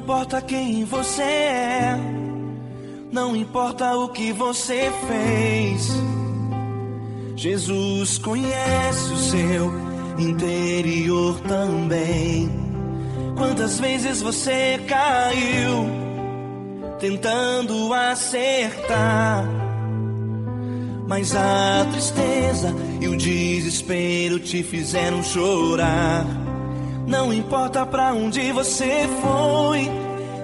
importa quem você é, não importa o que você fez, Jesus conhece o seu interior também. Quantas vezes você caiu tentando acertar, mas a tristeza e o desespero te fizeram chorar. Não importa pra onde você foi,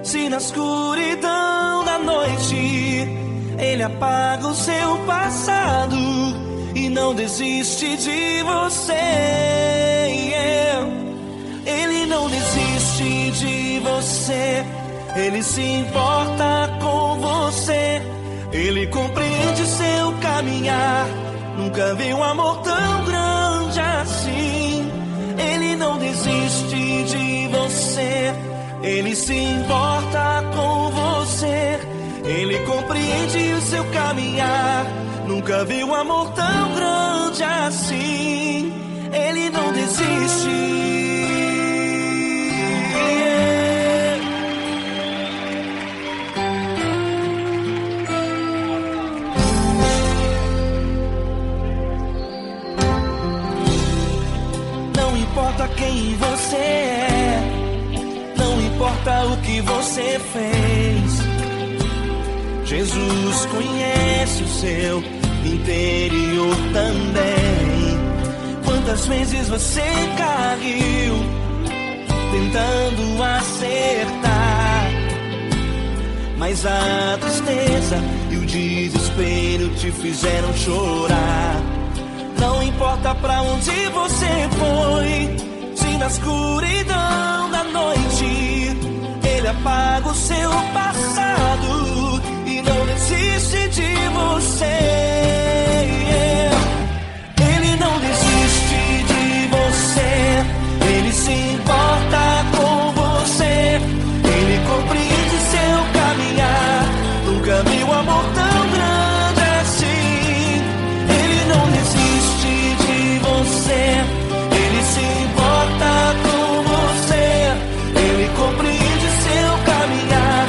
se na escuridão da noite Ele apaga o seu passado e não desiste de você. Ele não desiste de você, Ele se importa com você, Ele compreende seu caminhar. Nunca vi um amor tão grande assim. Ele não desiste de você, Ele se importa com você, Ele compreende o seu caminhar. Nunca vi um amor tão grande assim. Ele não desiste. Não importa quem você é, não importa o que você fez, Jesus conhece o seu interior também. Quantas vezes você caiu tentando acertar, mas a tristeza e o desespero te fizeram chorar. Não importa pra onde você foi, se na escuridão da noite Ele apaga o seu passado e não desiste de você. Ele não desiste de você, Ele se importa com você, Ele compreende seu caminhar. Nunca vi um amor tão grande assim. Ele não desiste de você, Ele se importa com você, Ele compreende seu caminhar.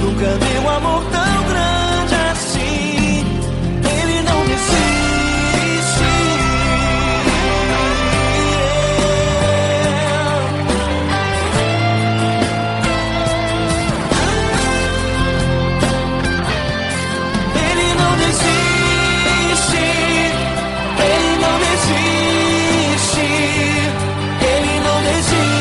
Nunca vi um amor tão grande assim. Ele não desiste. Ele não desiste. Ele não desiste. Ele não desiste.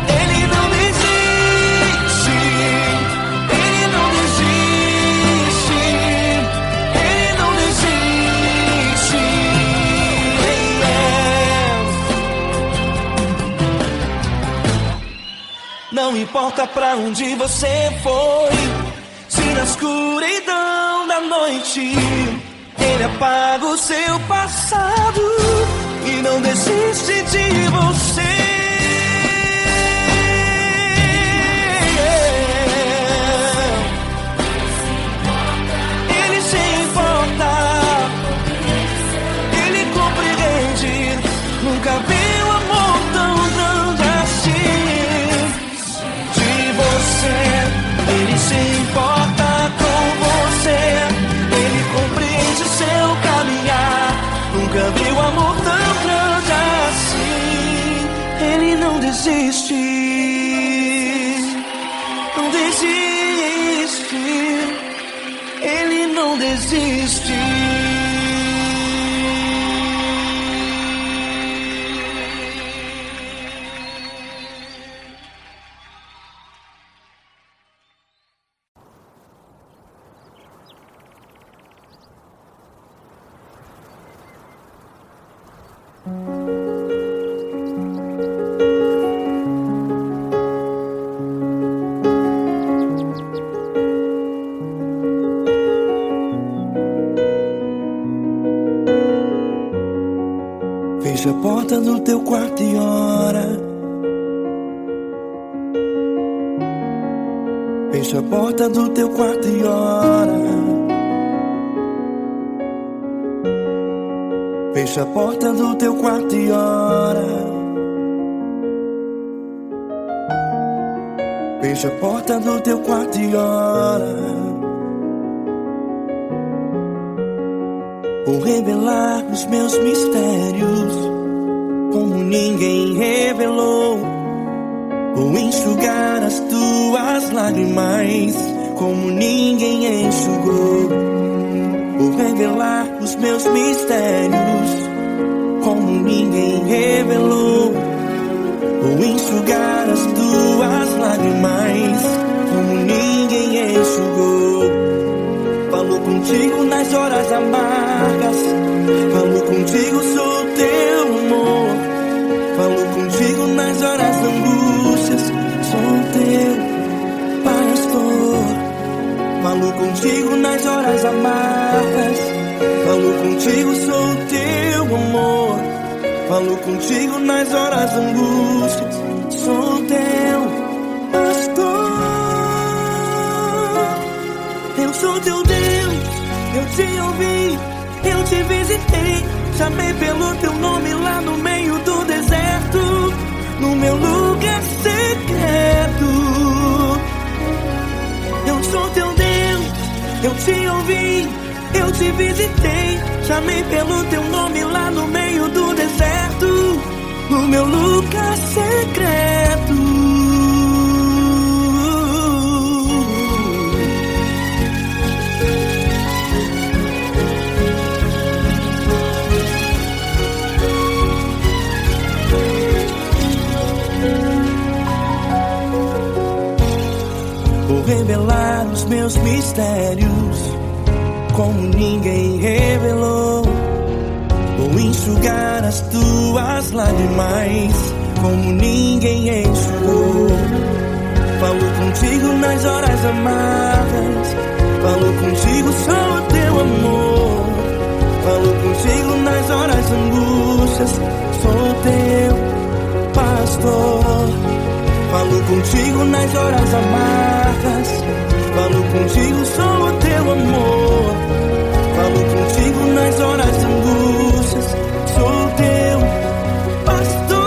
Ele não desiste. Ele não desiste. Ele não desiste. Não importa pra onde você foi, se na escuridão da noite Ele apaga o seu passado e não desiste de você. Ele se importa, Ele compreende. Nunca vi um amor tão grande assim. De você, Ele se importa com você, Ele compreende seu caminhar. Nunca vi um amor tão grande assim. Ele não desiste, não desiste. Ele não desiste. Fecha a porta do teu quarto e ora. Fecha a porta do teu quarto e ora. Fecha a porta do teu quarto e ora. Fecha a porta do teu quarto e ora. Vou revelar os meus mistérios como ninguém revelou. Vou enxugar as tuas lágrimas como ninguém enxugou. Vou revelar os meus mistérios como ninguém revelou. Vou enxugar as tuas lágrimas como ninguém enxugou. Falo contigo nas horas amargas, falo contigo, sou teu amor. Falo contigo nas horas da angústias, sou teu pastor. Falo contigo nas horas amargas, falo contigo, sou teu amor. Falo contigo nas horas da angústias, sou teu pastor. Eu sou teu Deus, eu te ouvi, eu te visitei. Chamei pelo teu nome lá no meio do deserto, no meu lugar secreto. Eu sou teu Deus, eu te ouvi, eu te visitei. Chamei pelo teu nome lá no meio do deserto, no meu lugar secreto. Vou revelar os meus mistérios como ninguém revelou. Vou enxugar as tuas lágrimas como ninguém enxugou. Falo contigo nas horas amargas, falo contigo, sou teu amor. Falo contigo nas horas angústias, sou teu pastor. Falo contigo nas horas amargas, falo contigo, sou teu amor. Falo contigo nas horas angústias, sou teu pastor.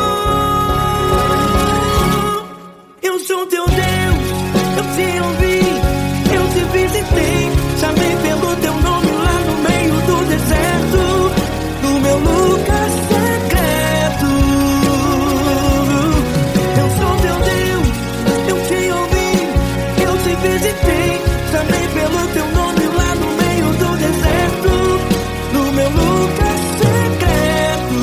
Eu sou teu Deus, eu te ouvi, eu te visitei. Chamei pelo teu nome lá no meio do deserto, no meu lugar secreto. Eu sou teu Deus, eu te ouvi, eu te visitei. Chamei pelo teu nome lá no meio do deserto, no meu lugar secreto.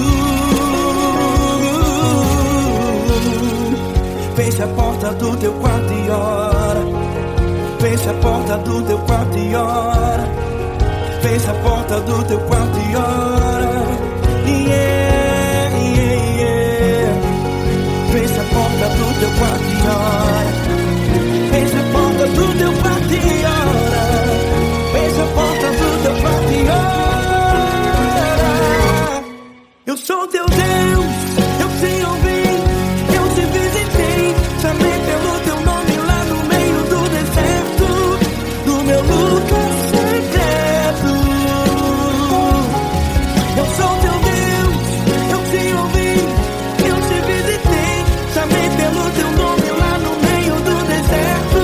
Fecha a porta do teu quarto e ora. Fecha a porta do teu quarto e ora. Fecha a porta do teu quarto e ora. Yeah, yeah, yeah. Fecha a porta do teu quarto e ora. Fecha a porta do teu quarto e ora. Fecha a porta do teu quarto e ora. Eu sou teu Deus, eu te ouvi, eu te visitei. Chamei pelo teu nome lá no meio do deserto, no meu lugar secreto. Eu sou teu Deus, eu te ouvi, eu te visitei. Chamei pelo teu nome lá no meio do deserto,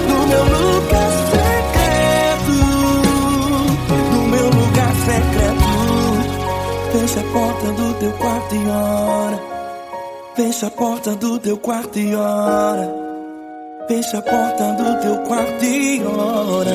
no meu lugar secreto, no meu lugar secreto. Fecha a porta do teu quarto e ora. Fecha a porta do teu quarto e ora. Fecha a porta do teu quarto e ora.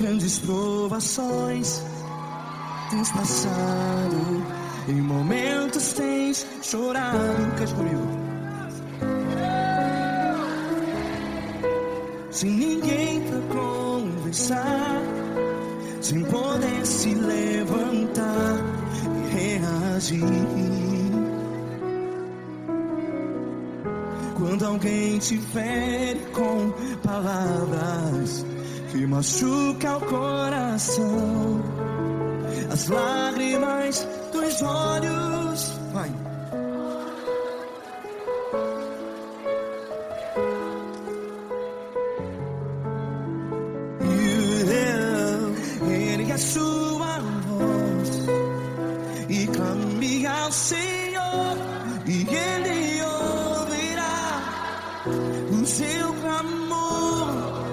grandes provações tens passado, em momentos tens chorado. Cante comigo. Sem ninguém pra conversar, sem poder se levantar e reagir. Quando alguém te fere com palavras que machucam o coração, as lágrimas dos olhos, vai. Ergue a sua voz e clame ao Senhor, e Ele ouvirá o seu clamor.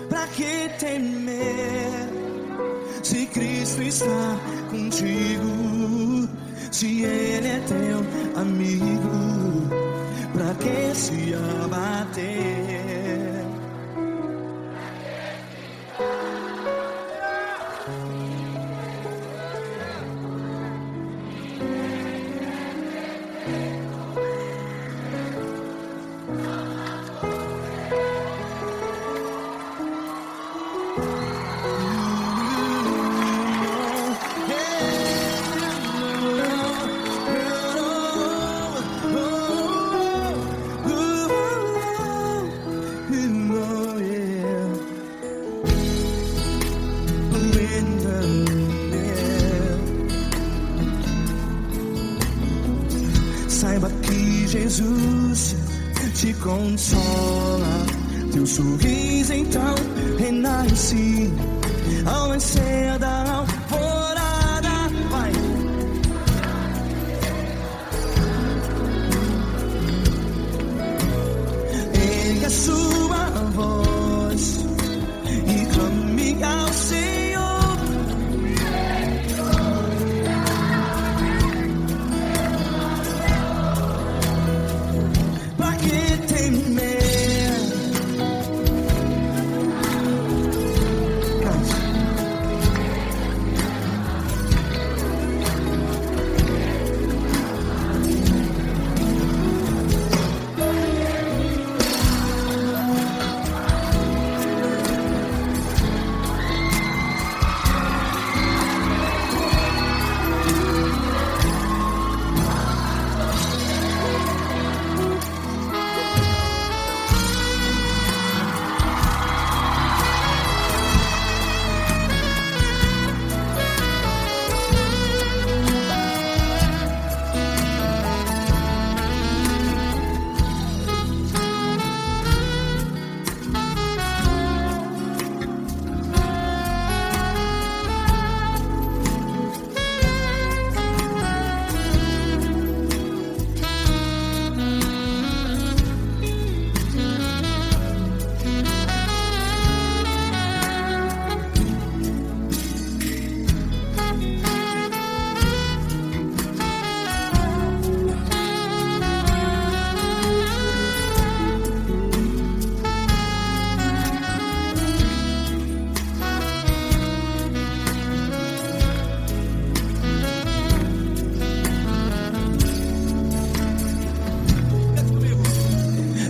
Pra que temer, se Cristo está contigo? Se Ele é teu amigo, pra que se abater? Saiba que Jesus te consola, teu sorriso então renasce ao nascer da alvorada. Vai. Ergue a sua voz e clame ao Senhor.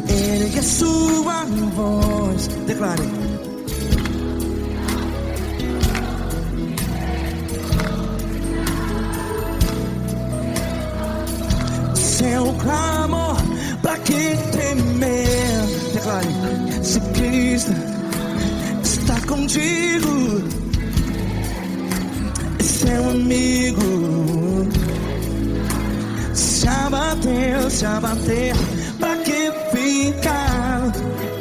Ergue a sua voz, declare. Seu clamor, pra que temer? Declare. Se Cristo está contigo, é seu amigo. Se abater, pra que ficar,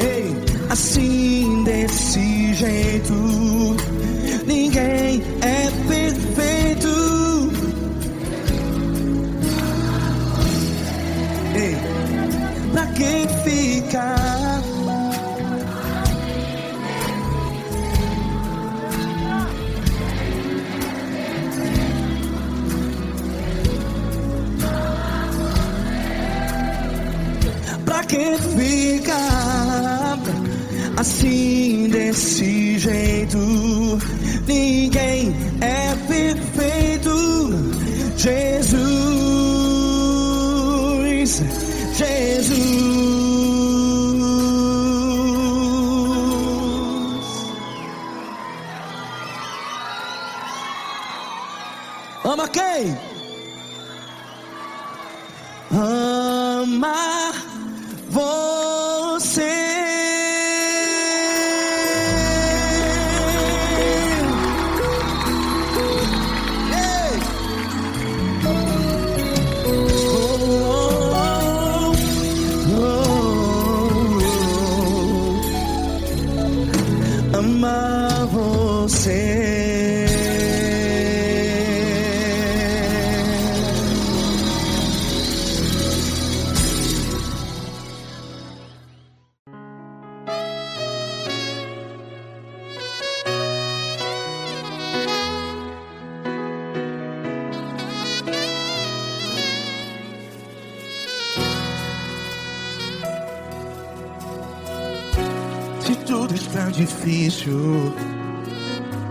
ei, assim desse jeito? Ninguém é perfeito. Ei, pra que ficar? Pra que ficar assim desse jeito? ninguém é perfeito. Jesus, ama quem? Ama você. Amar você. Se tudo está difícil,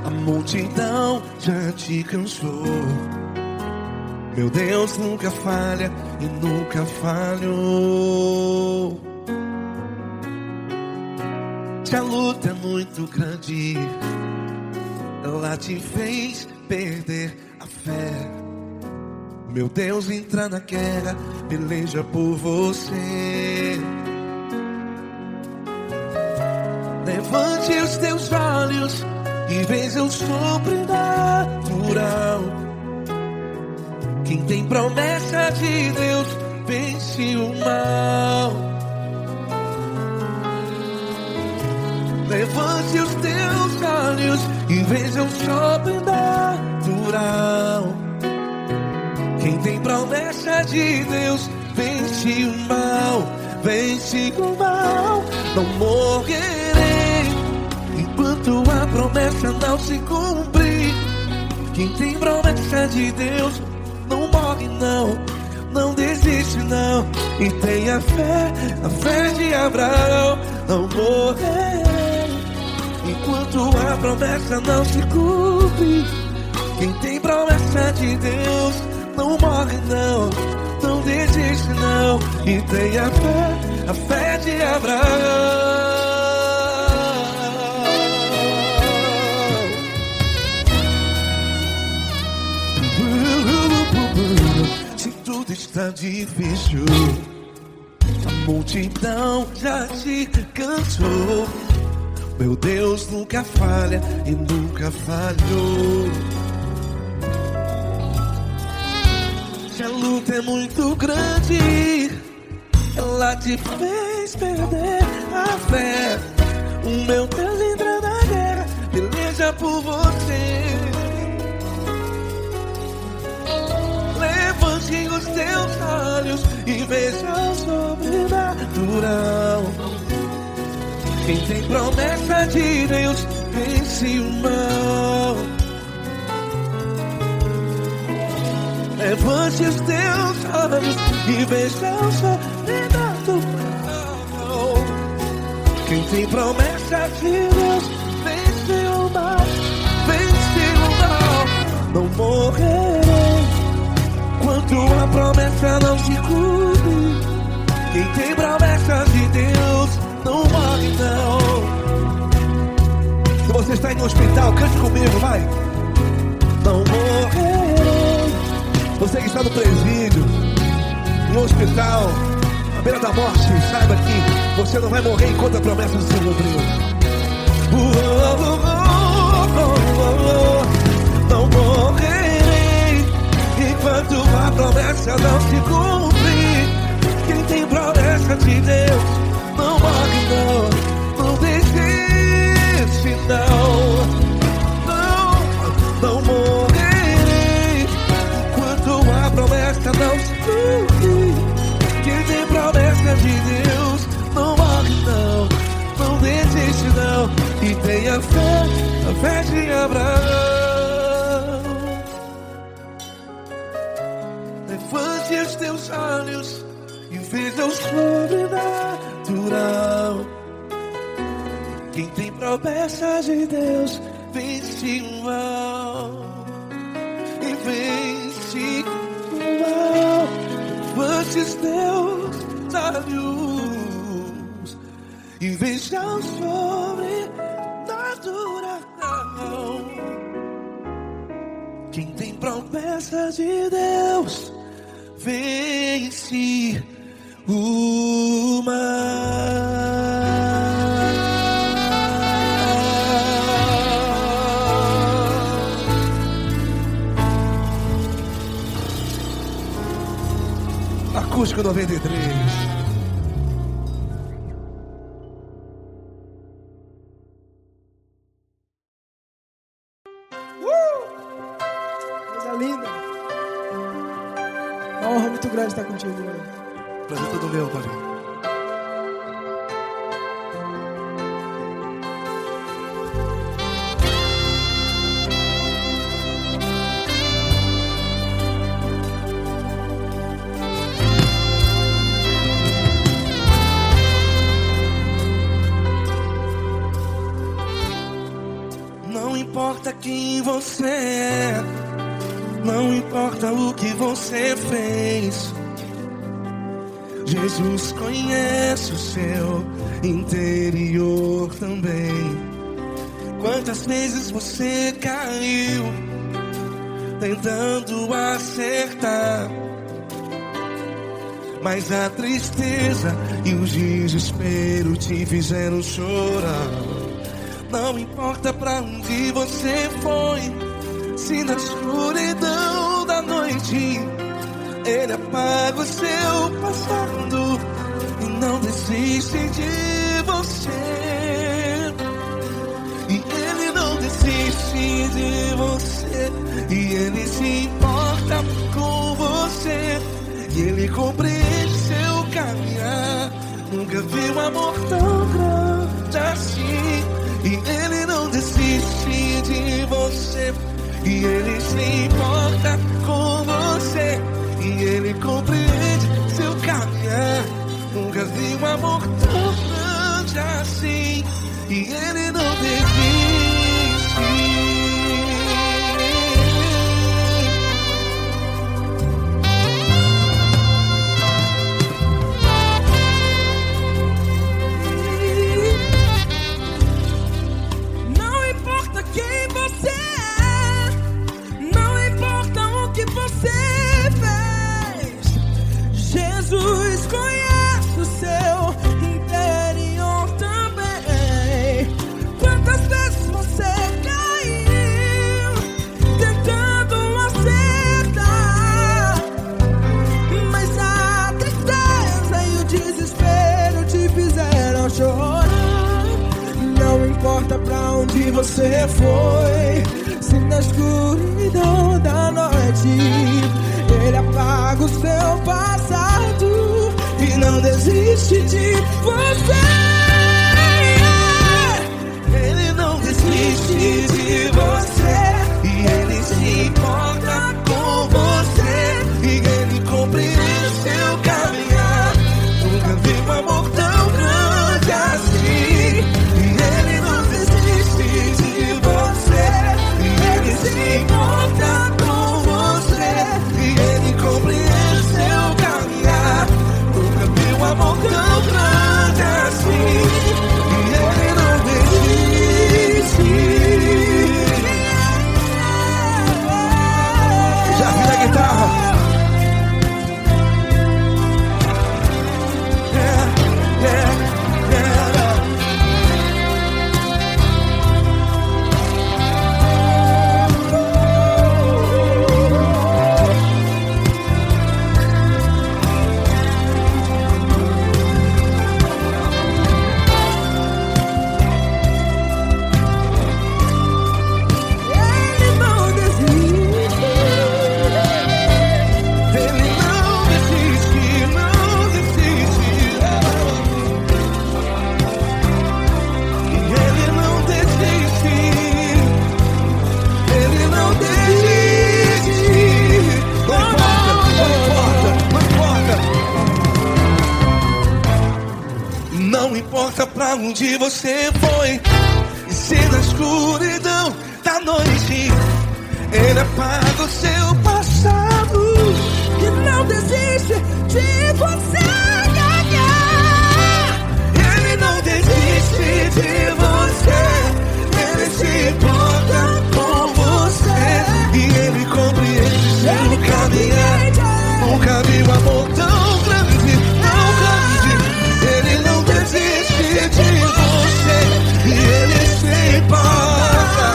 a multidão já te cansou. Meu Deus nunca falha e nunca falhou. Se a luta é muito grande, ela te fez perder a fé. Meu Deus entra na guerra, peleja por você. Levante os teus olhos e veja o sobrenatural. Quem tem promessa de Deus vence o mal. Levante os teus olhos e veja o sobrenatural. Quem tem promessa de Deus vence o mal. Vence o mal. Não morrerei enquanto a promessa não se cumprir. Quem tem promessa de Deus não morre não, não desiste não. E tenha fé, a fé de Abraão. Não morrerei enquanto a promessa não se cumpre. Quem tem promessa de Deus não morre não, não desiste não. E tenha fé, a fé de Abraão. Se tudo está difícil, a multidão já te cansou. Meu Deus nunca falha e nunca falhou. Se a luta é muito grande, ela te fez perder a fé. O meu Deus entra na guerra, peleja por você. Levante os teus olhos e veja o sobrenatural. Quem tem promessa de Deus vence o mal. Levante os teus olhos e veja o sobrenatural. Quem tem promessa de Deus vence o mal. Vence o mal. Não morrerei enquanto a promessa não se cumpre. Quem tem promessa de Deus não morre não. Se você está aí no hospital, cante comigo, vai. Não morrerei. Você que está no presídio, no hospital, à beira da morte, saiba que você não vai morrer enquanto a promessa não se cumpriu. Não morrerei enquanto a promessa não se cumprir. Quem tem promessa de Deus não morre não, não desiste não. Não morrerei enquanto a promessa não se cumprir. Quem tem promessa de Deus não morre não, não desiste não. E tenha fé, a fé de Abraão. Levante os teus olhos e veja o sobrenatural. Quem tem promessa de Deus vence o mal, e vence o mal. Antes Deus da luz e veja o sobrenatural. Quem tem promessa de Deus vence o mal. Acústico 93. Coisa linda. Uma honra muito grande estar contigo, mano. Prazer todo meu, Paulinho. Não importa quem você é, não importa o que você fez, Jesus conhece o seu interior também. Quantas vezes você caiu tentando acertar, mas a tristeza e o desespero te fizeram chorar. Não importa pra onde você foi, se na escuridão da noite Ele apaga o seu passado e não desiste de você. E Ele não desiste de você, e Ele se importa com você, e Ele compreende seu caminhar. Nunca vi um amor tão grande assim. E Ele não desiste de você, e Ele se importa com você, e Ele compreende seu caminhar. Nunca vi um amor tão grande assim. E Ele não desiste. Jesus conhece o seu interior também. Quantas vezes você caiu tentando acertar, mas a tristeza e o desespero te fizeram chorar. Não importa pra onde você foi, se na escuridão da noite Ele apaga o seu passado e não desiste de você. Ele não desiste de você, e Ele se importa com você, e Ele compreende seu caminhar. Nunca vi um amor tão grande assim. E Ele não desiste de você, e Ele se importa com você, e Ele compreende seu caminhar. Nunca vi um amor tão grande assim. E Ele não desiste. Já vi a guitarra. Yeah, yeah, yeah. Não importa pra onde você foi, e se na escuridão da da noite. Ele apaga o seu passado e não desiste de você. Ele não desiste de você. Ele se importa com você. E ele compreende seu caminhar. Nunca vi um amor tão grande, tão grande. Ele não desiste de você. E ele se importa.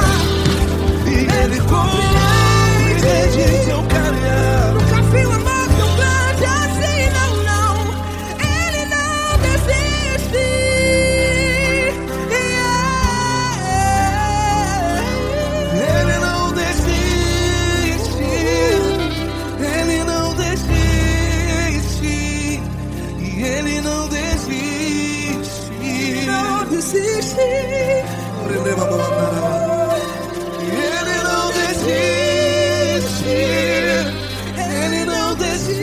E ele compreende seu caminhar. Nunca vi um amor tão grande assim, não, não. Ele não desiste. Ele não desiste. Ele não desiste. E ele não desiste. Não desiste. Ele não desiste. Ele não desiste.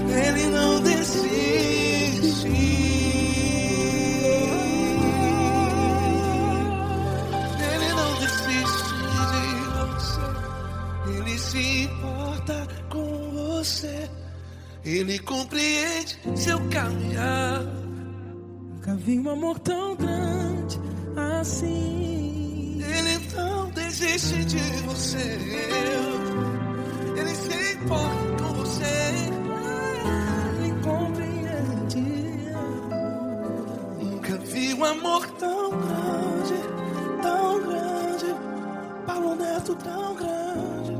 Ele não desiste. Ele não desiste de você. Ele se importa com você. Ele compreende seu caminhar. Nunca vi um amor tão grande assim. Ele não desiste de você. Ele se importa com você. Ele compreende. Nunca vi um amor tão grande, tão grande. Paulo Neto tão grande,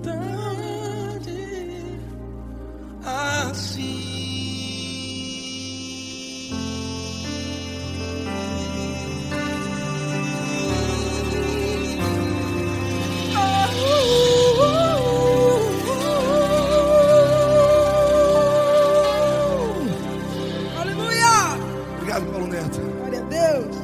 tão grande assim. Obrigado, Paulo Neto. Glória a Deus.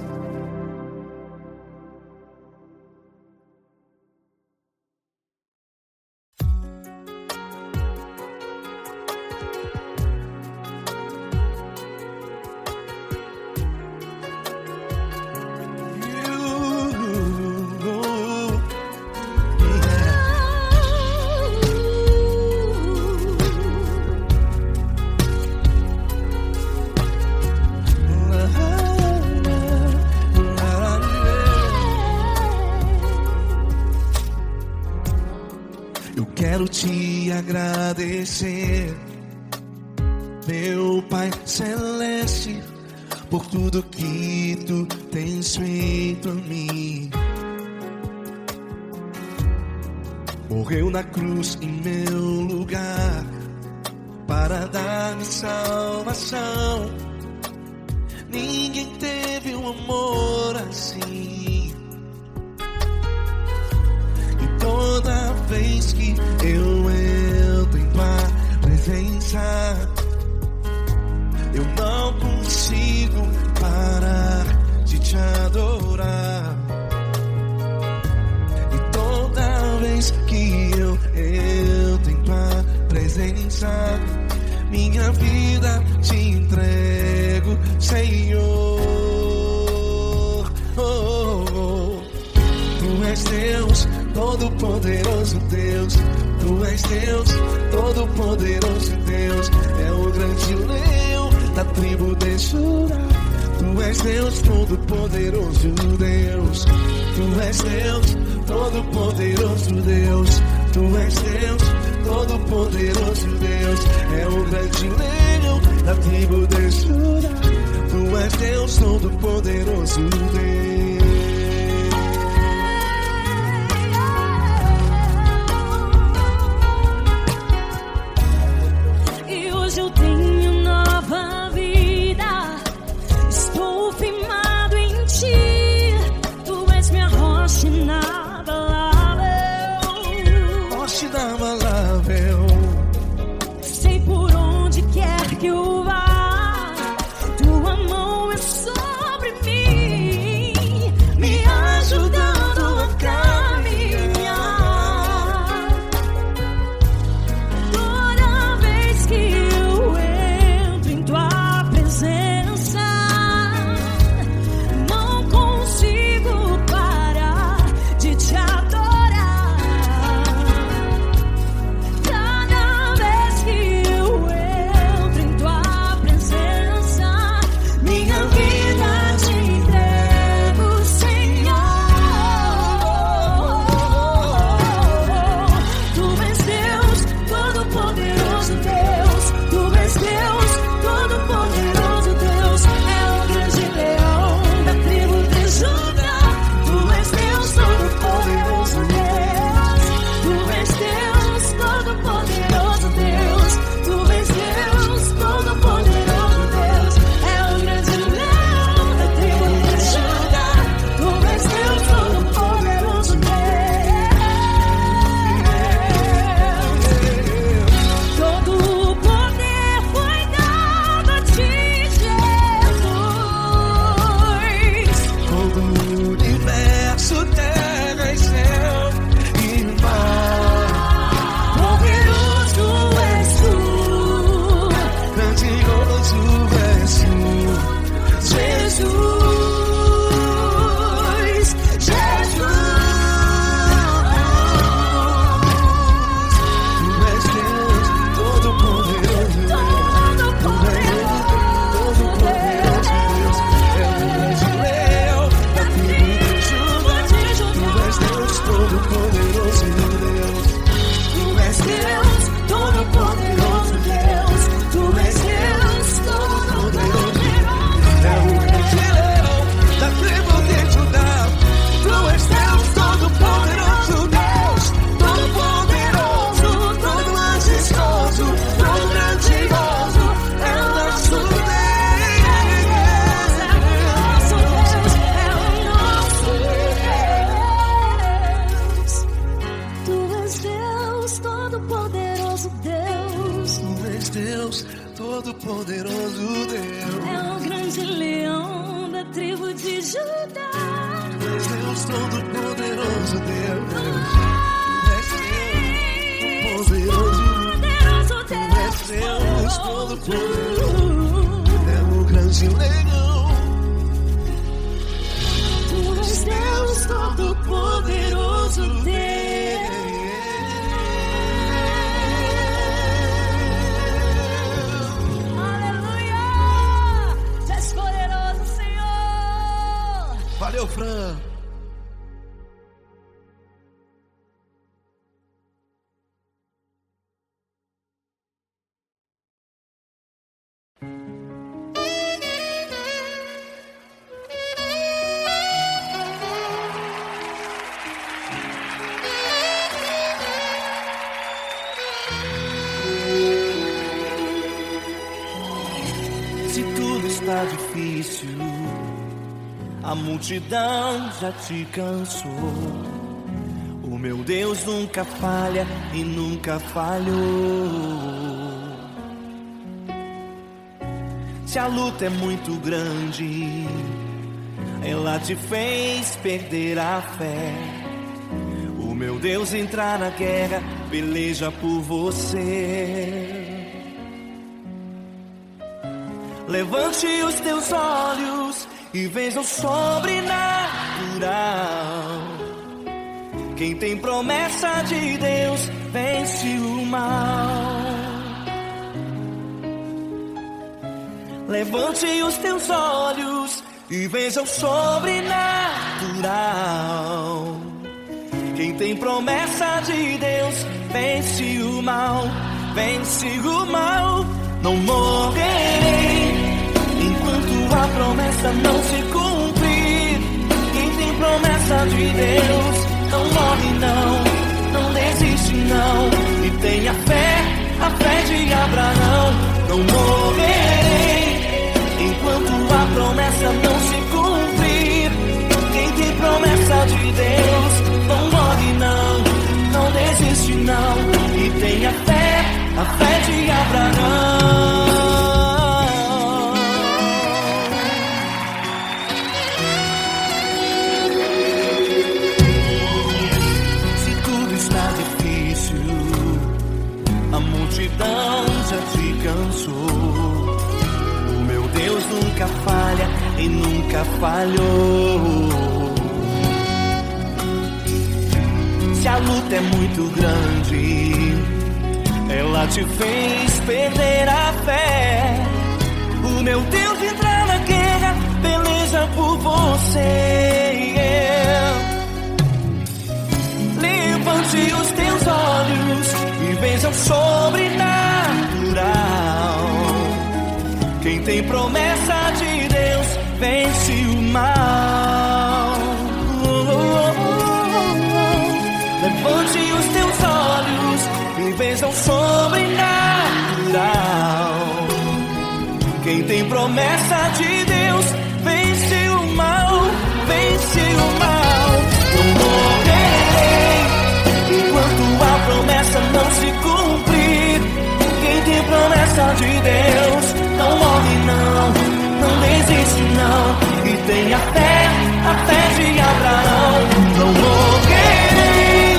Quero te agradecer, meu Pai Celeste, por tudo que tu tens feito a mim. Morreu na cruz em meu lugar para dar-me salvação. Ninguém teve um amor assim. E toda vez que eu entro em tua presença, eu não consigo parar de te adorar. E toda vez que eu entro em tua presença, minha vida te entrego, Senhor. Oh, oh, oh. Tu és Deus, Todo-Poderoso Deus. Tu és Deus, Todo-Poderoso Deus. É o grande leão da tribo de Judá. Tu és Deus, Todo-Poderoso Deus. Tu és Deus, Todo-Poderoso Deus. Tu és Deus, Todo-Poderoso Deus. É o grande leão da tribo de Judá. Tu és Deus, Todo-Poderoso Deus. E hoje eu tenho nova vida. Estou firmado em ti. Tu és minha rocha inabalável. Rocha inabalável. Sei por onde quer que eu vá, tua mão é sobre mim. és Deus, todo-poderoso Deus. É o grande leão da tribo de Judá. Tu és Deus, todo-poderoso Deus. Tu és Deus, poderoso. Tu és Deus, todo-poderoso. É o grande leão. Tu és Deus, todo-poderoso Deus. Aleluia! Tu és poderoso, Senhor. Valeu, Fran. Se tudo está difícil, a multidão já te cansou. O meu Deus nunca falha e nunca falhou. Se a luta é muito grande, ela te fez perder a fé. O meu Deus entra na guerra, peleja por você. Levante os teus olhos e veja o sobrenatural. Quem tem promessa de Deus vence o mal. Levante os teus olhos e veja o sobrenatural. Quem tem promessa de Deus vence o mal, vence o mal. Não morrerei enquanto a promessa não se cumprir. Quem tem promessa de Deus não morre não, não desiste não. E tenha fé, a fé de Abraão. Não morrerei enquanto a promessa não se cumprir. Quem tem promessa de Deus não morre não, não desiste não. E tenha fé, a fé de Abraão. Se tudo está difícil, a multidão já te cansou. O meu Deus nunca falha e nunca falhou. Se a luta é muito grande, ela te fez perder a fé. O meu Deus entra na guerra, peleja por você. Levante os teus olhos e veja o sobrenatural. Quem tem promessa de Deus vence o mal. Levante os teus olhos e veja o sobrenatural. Quem tem promessa de Deus vence o mal, vence o mal. Não morrerei enquanto a promessa não se cumprir. Quem tem promessa de Deus não morre não, não desiste não. E tenha fé, a fé de Abraão. Não morrerei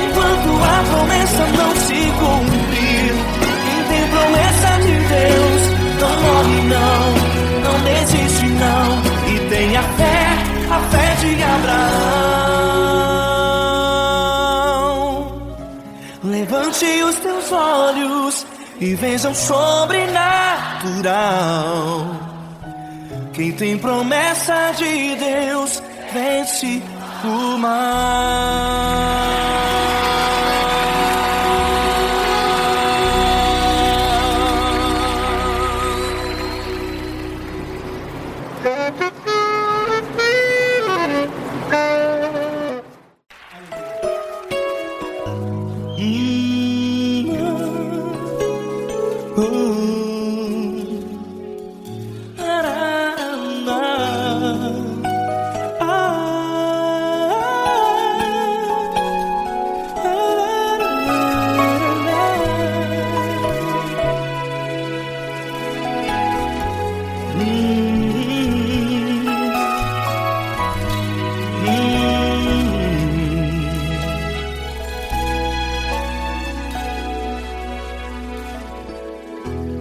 enquanto a promessa não se cumprir. Quem tem promessa de Deus não morre não, não desiste não. E tenha fé, a fé de Abraão. Levante os teus olhos e veja o sobrenatural. Quem tem promessa de Deus vence o mal.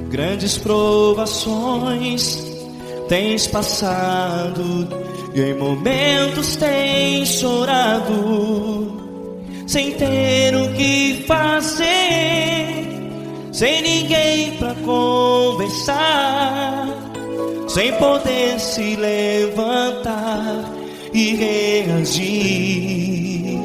Grandes provações tens passado, e em momentos tens chorado, sem ter o que fazer, sem ninguém pra conversar, sem poder se levantar e reagir.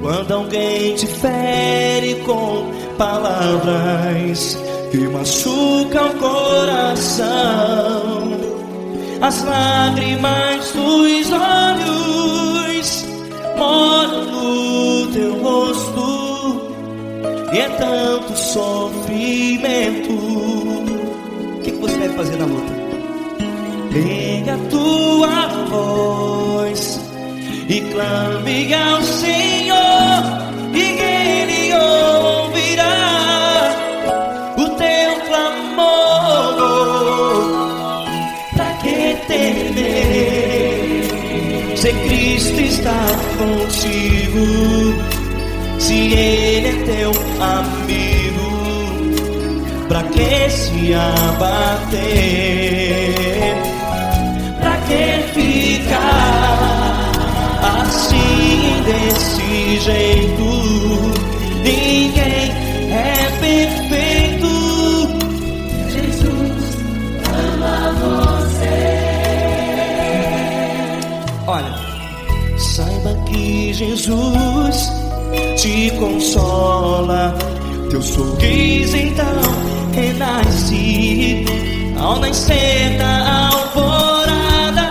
Quando alguém te fere com palavras que machucam o coração, as lágrimas dos olhos molham no teu rosto, e é tanto sofrimento. O que você deve fazer na luta? Pega a tua voz e clame ao Senhor, e Ele ouvirá o teu clamor. Pra que temer, se Cristo está contigo, se Ele é teu amigo? Pra que se abater? Pra que ficar assim, desse jeito? Ninguém é perfeito. Jesus ama você. Olha, saiba que Jesus te consola. Teu sorriso então renasce ao nascer da alvorada,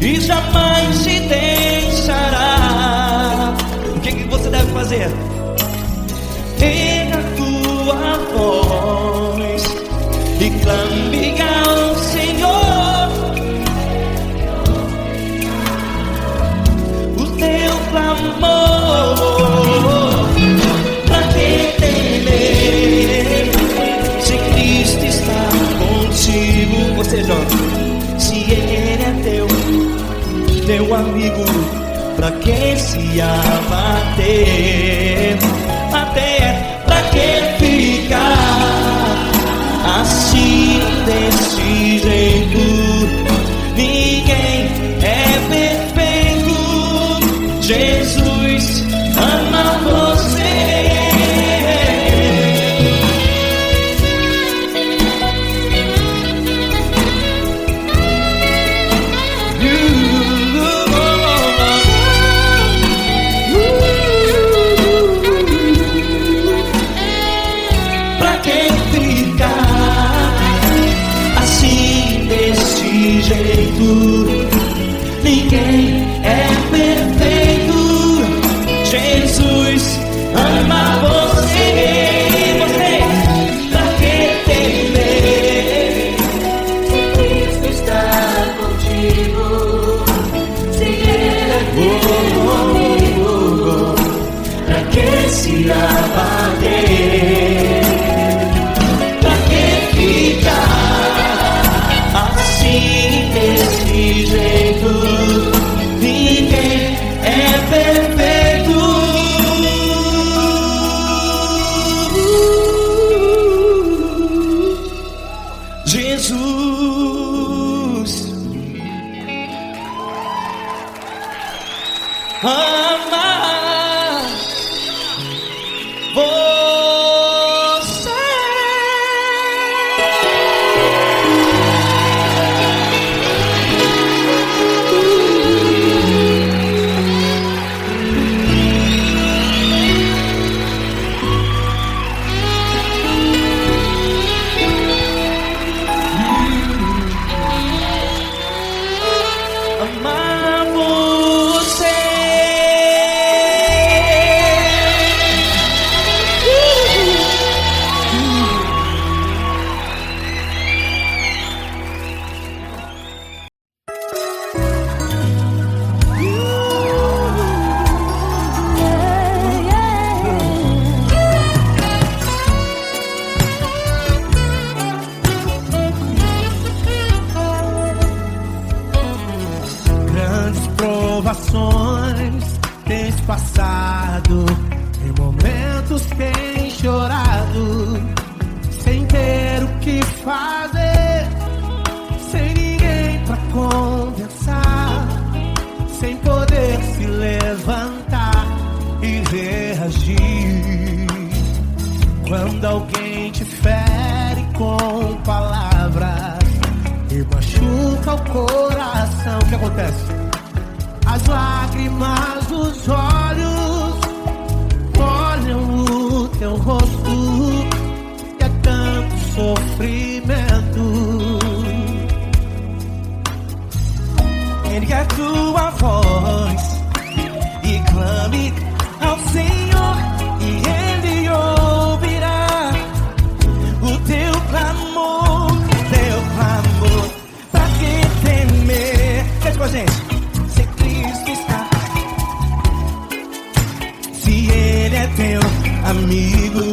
e jamais te deixará. O que você deve fazer? Erga a tua voz e clame ao Senhor, o teu clamor. Pra que temer, se Cristo está contigo? Você jovem, se Ele é teu amigo, pra que se abater? Até pra que ficar assim, desse jeito? Ninguém é perfeito. Jesus ama você. Ninguém é perfeito. Jesus ama você. Você, pra que temer, se Cristo está contigo, se Ele é teu amigo? Pra que se abater? Pra que ficar assim, desse jeito? Ninguém é perfeito. chorado, sem ter o que fazer, sem ninguém pra conversar, sem poder se levantar e reagir. Quando alguém te fere com palavras e machuca o coração, o que acontece? As lágrimas dos olhos molham o teu rosto, e é tanto sofrimento. Erga a tua voz e clame ao Senhor, e Ele ouvirá o teu clamor, pra que temer? Cante com a gente. Se Cristo está, se Ele é teu amigo,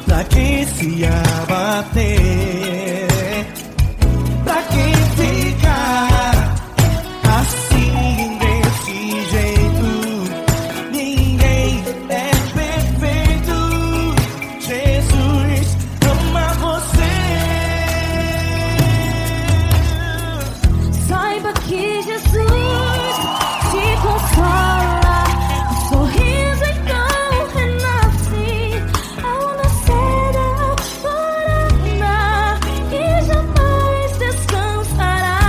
pra que se abater? Pra que ficar assim, desse jeito? Ninguém é perfeito. Jesus ama você. Saiba que Jesus te consola, o sorriso então renasce ao nascer da aurora e jamais descansará.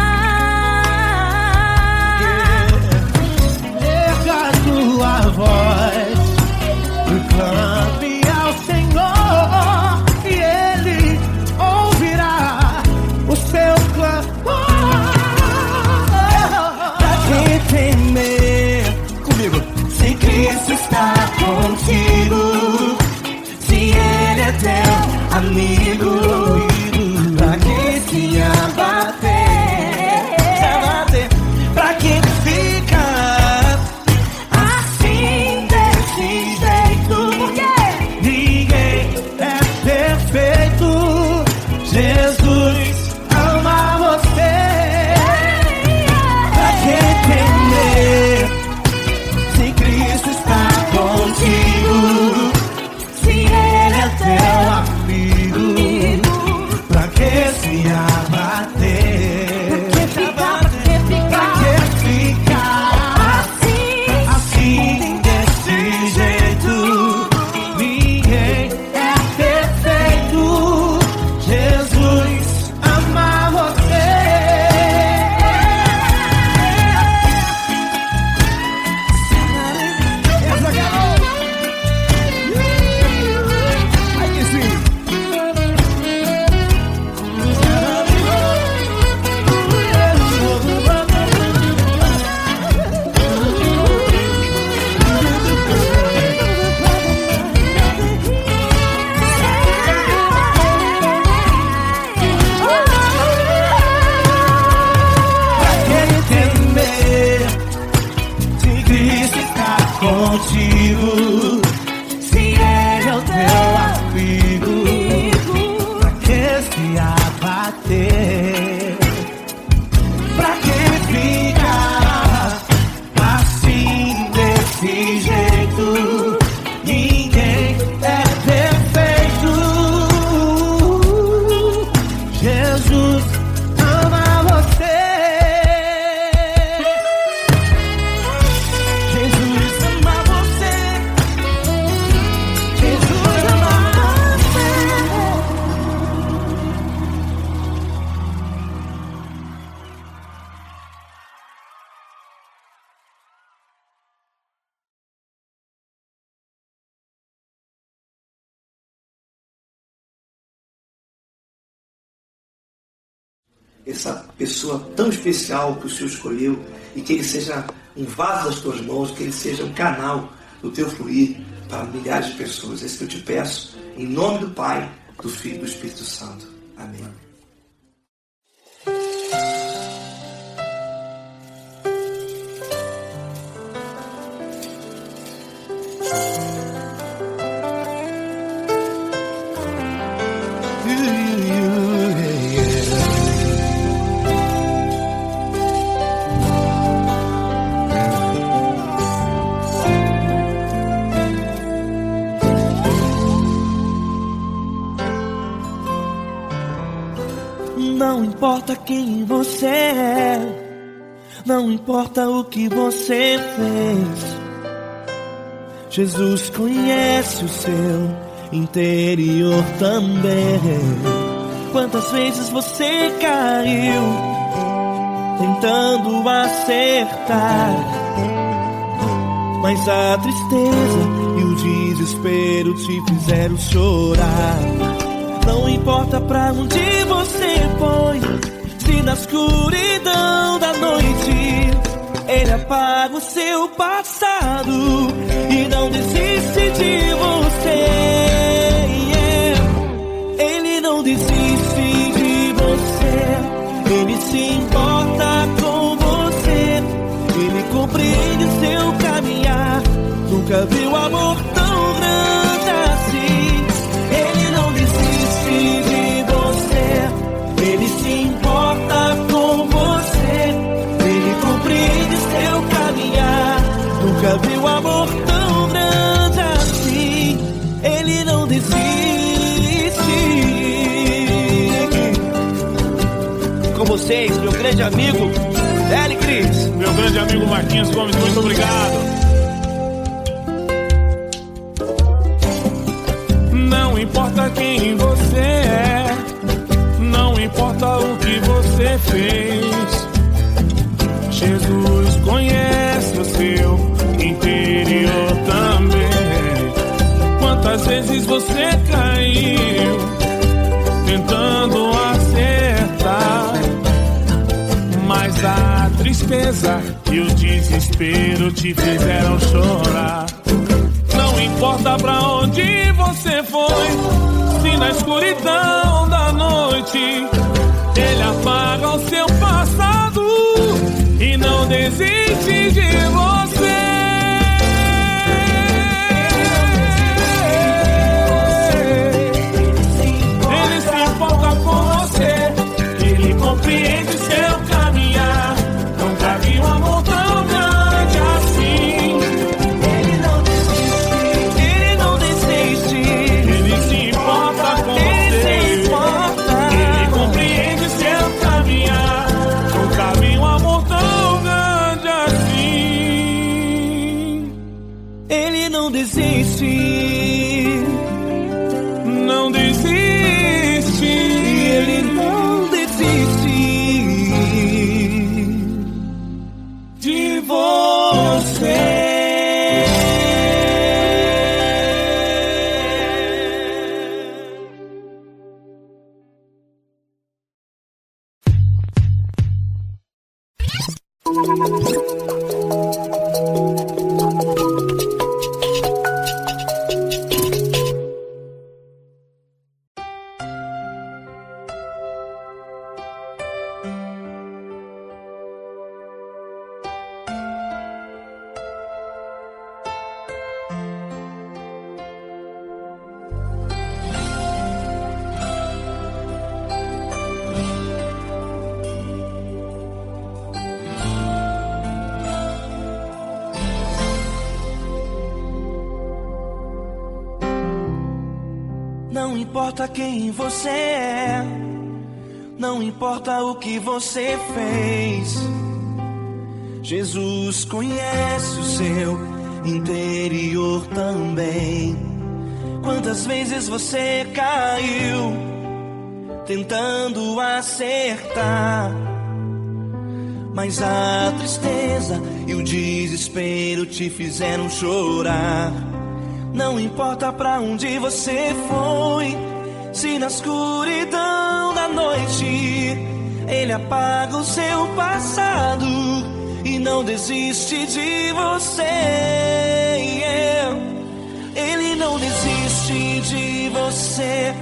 Erga a tua voz e clame ao Senhor, e Ele ouvirá o seu clamor. Pra que temer? Comigo. Se Cristo está contigo, se Ele é teu amigo, pra que se abater? Pra que ficar assim, desse jeito? Porque Ninguém é perfeito. Jesus ama você. pra que temer? Se Cristo está contigo, se Ele é teu Amigo, pra que se abater? Pra que ficar assim, desse jeito? Ninguém é perfeito. Jesus ama você. Essa galera. Aí que sim. Pra que temer? Se Cristo está contigo, se Ele é o teu amigo, pra que se abater? Pra que ficar assim, desse jeito? Ninguém é perfeito. Jesus ama você. Jesus ama você. Jesus ama você. Essa pessoa tão especial que o Senhor escolheu, e que ele seja um vaso das tuas mãos, que ele seja um canal do teu fluir para milhares de pessoas. É isso que eu te peço, em nome do Pai, do Filho e do Espírito Santo. Amém. Não importa quem você é, não importa o que você fez, Jesus conhece o seu interior também. Quantas vezes você caiu tentando acertar, mas a tristeza e o desespero te fizeram chorar. Não importa pra onde você foi, se na escuridão da noite Ele apaga o seu passado e não desiste de você. Ele não desiste de você, Ele se importa com você, Ele compreende seu caminhar. Nunca viu amor tão grande assim. Ele não desiste de você, Ele se importa com você, Ele compreende seu caminhar. Nunca viu amor tão grande assim. Ele não desiste. Com vocês, meu grande amigo L. Cris. Meu grande amigo Marquinhos Gomes, muito obrigado. Não importa quem você é, não importa o que você fez, Jesus conhece o seu interior também. Quantas vezes você caiu tentando acertar, mas a tristeza e o desespero te fizeram chorar. Não importa pra onde você foi, se na escuridão da noite Ele apaga o seu passado e não desiste de você. Ele se importa com você, Ele compreende seu caminhar. Nunca vi um amor tão grande assim. Ele não desiste, Ele não desiste. Ele se importa com você, Ele compreende seu caminhar. Nunca vi um amor tão grande assim. Ele não desiste, não desiste. Ele não desiste De você. Não importa quem você é, não importa o que você fez, Jesus conhece o seu interior também. Quantas vezes você caiu tentando acertar, mas a tristeza e o desespero te fizeram chorar. Não importa pra onde você foi, se na escuridão da noite Ele apaga o seu passado e não desiste de você. Ele não desiste de você,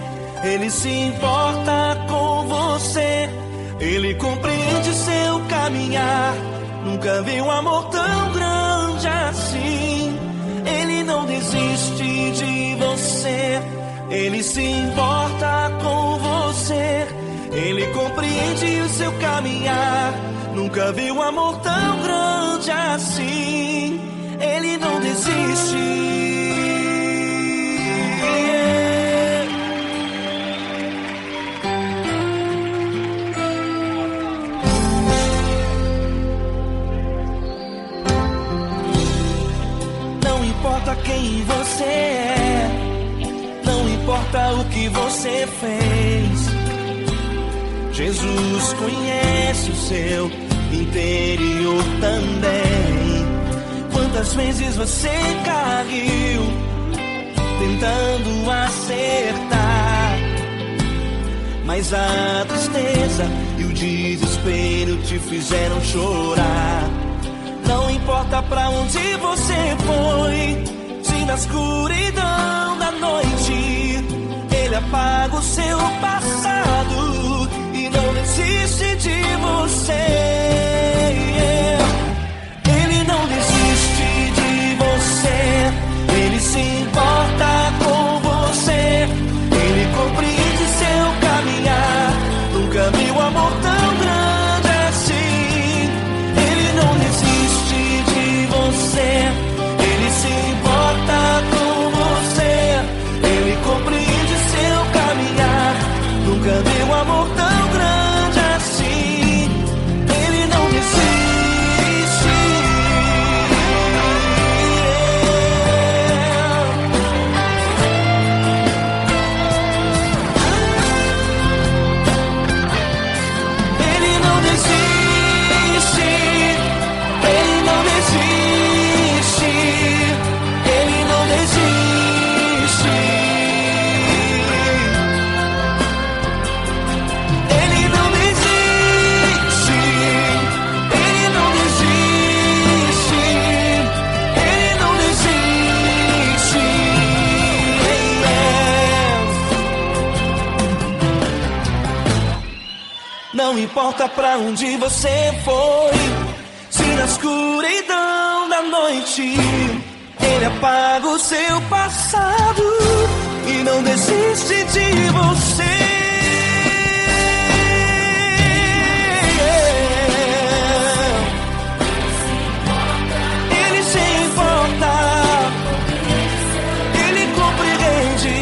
Ele se importa com você, Ele compreende seu caminhar. Nunca vi um amor tão grande assim. Ele não desiste de você, Ele se importa com você, Ele compreende o seu caminhar. Nunca vi um amor tão grande assim. Ele não desiste. que você fez. Jesus conhece o seu interior também. Quantas vezes você caiu tentando acertar, mas a tristeza e o desespero te fizeram chorar. Não importa pra onde você foi, se na escuridão da noite Ele apaga o seu passado e não desiste de você. Ele não desiste de você, Ele se importa com você, Ele compreende seu caminhar. Nunca vi um amor tão grande assim. Ele não desiste de você, Ele se importa com você, Ele compreende seu caminhar. Nunca vi um amor tão grande assim. Ele não desiste. Ele não desiste. Ele não desiste. Ele não desiste. Ele não desiste. Ele não desiste. Ele não desiste. Não importa pra onde você foi, se na escuridão da noite Ele apaga o seu passado e não desiste de você. Ele se importa, Ele compreende.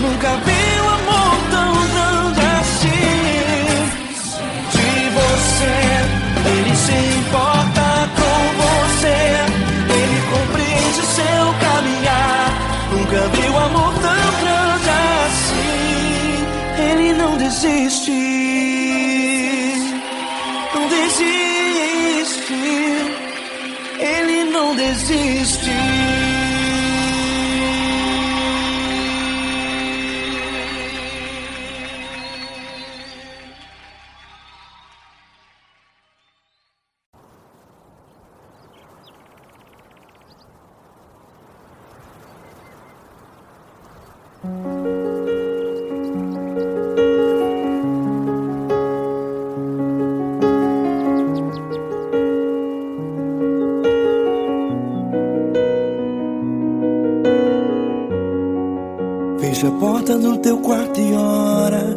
Nunca vi um amor tão grande assim. De você, Ele se importa com você, Ele compreende seu caminhar. Nunca vi um amor tão grande assim. Ele não desiste, não desiste. Ele não desiste. Fecha a porta do teu quarto e ora.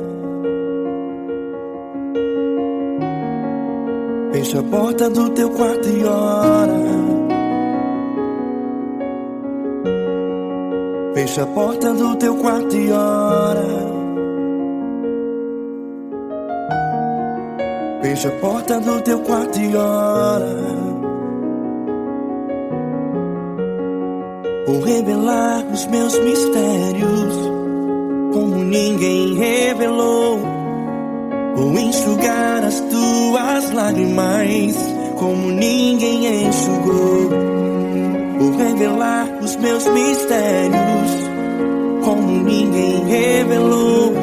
Fecha a porta do teu quarto e ora. Fecha a porta do teu quarto e ora. Fecha a porta do teu quarto e ora. Vou revelar os meus mistérios como ninguém revelou. Vou enxugar as tuas lágrimas como ninguém enxugou. Vou revelar os meus mistérios como ninguém revelou.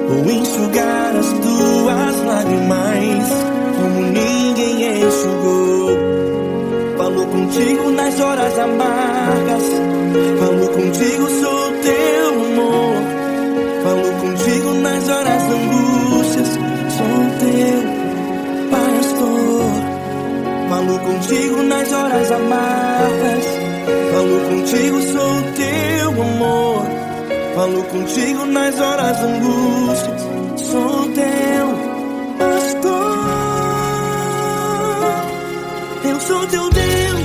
Vou enxugar as tuas lágrimas como ninguém enxugou. Falo contigo nas horas amargas, falo contigo, sou teu amor. Falo contigo nas horas da angústias, sou teu pastor. Falo contigo nas horas amargas, falo contigo, sou teu amor. Falo contigo nas horas da angústias, sou teu pastor. Eu sou teu Deus,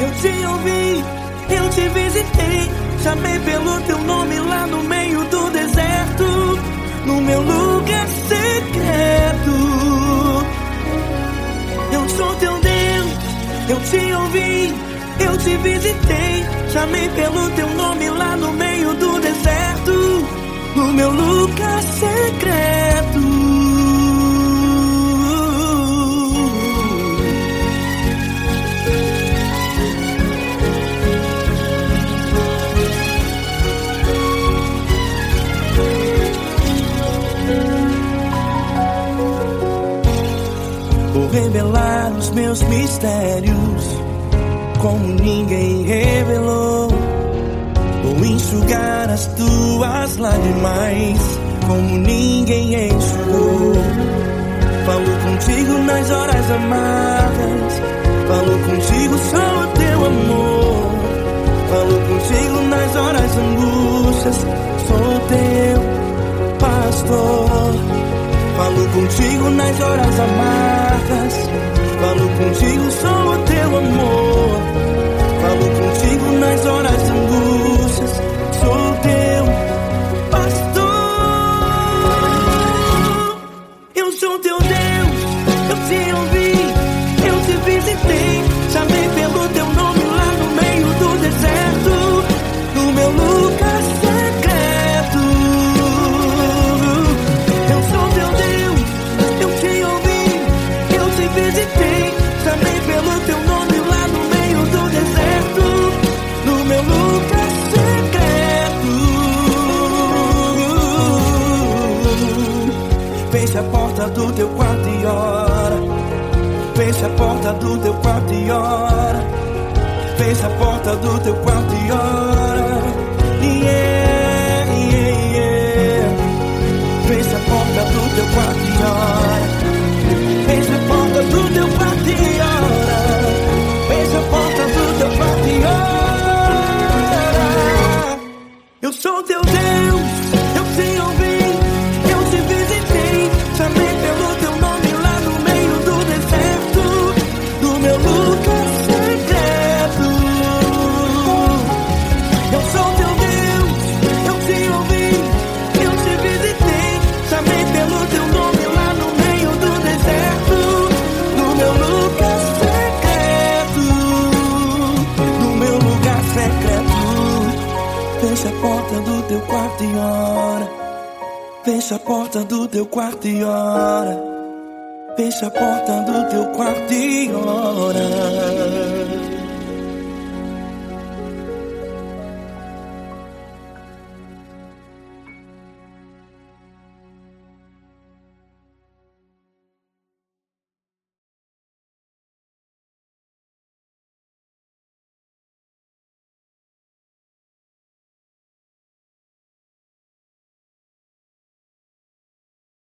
eu te ouvi, eu te visitei. Chamei pelo teu nome lá no meio do deserto, no meu lugar secreto. Eu sou teu Deus, eu te ouvi, eu te visitei. Chamei pelo teu nome lá no meio do deserto, no meus mistérios como ninguém revelou. Vou enxugar as tuas lágrimas como ninguém enxugou. Falo contigo nas horas amargas, falo contigo só o teu amor. Falo contigo nas horas angústias, sou teu pastor. Falo contigo nas horas amargas, falo contigo só o teu amor. Falo contigo nas horas angústias, sou teu pastor. Eu sou teu Deus, eu te ouvi, eu te visitei, chamei pelo teu nome lá no meio do deserto, no meu lugar secreto. Eu sou teu Deus, eu te ouvi, eu te visitei, chamei pelo teu nome lá no meio do deserto, no meu lugar secreto. Fecha a porta do teu quarto e ora. Fecha a porta do teu quarto e ora. Fecha a porta do teu quarto e ora. Yeah, yeah, yeah. Fecha a porta do teu quarto e ora. Fecha a porta do teu quarto e ora. Fecha a porta do teu quarto e ora. Eu sou teu Deus, eu te ouvi, eu te visitei, chamei pelo teu nome lá no meio do deserto, no meu lugar secreto. Eu sou teu Deus, eu te ouvi, eu te visitei, chamei pelo teu nome lá no meio do deserto, no meu lugar secreto, no meu lugar secreto. Fecha a porta do teu quarto e ora. Fecha a porta do teu quarto e ora. Fecha a porta do teu quarto e ora.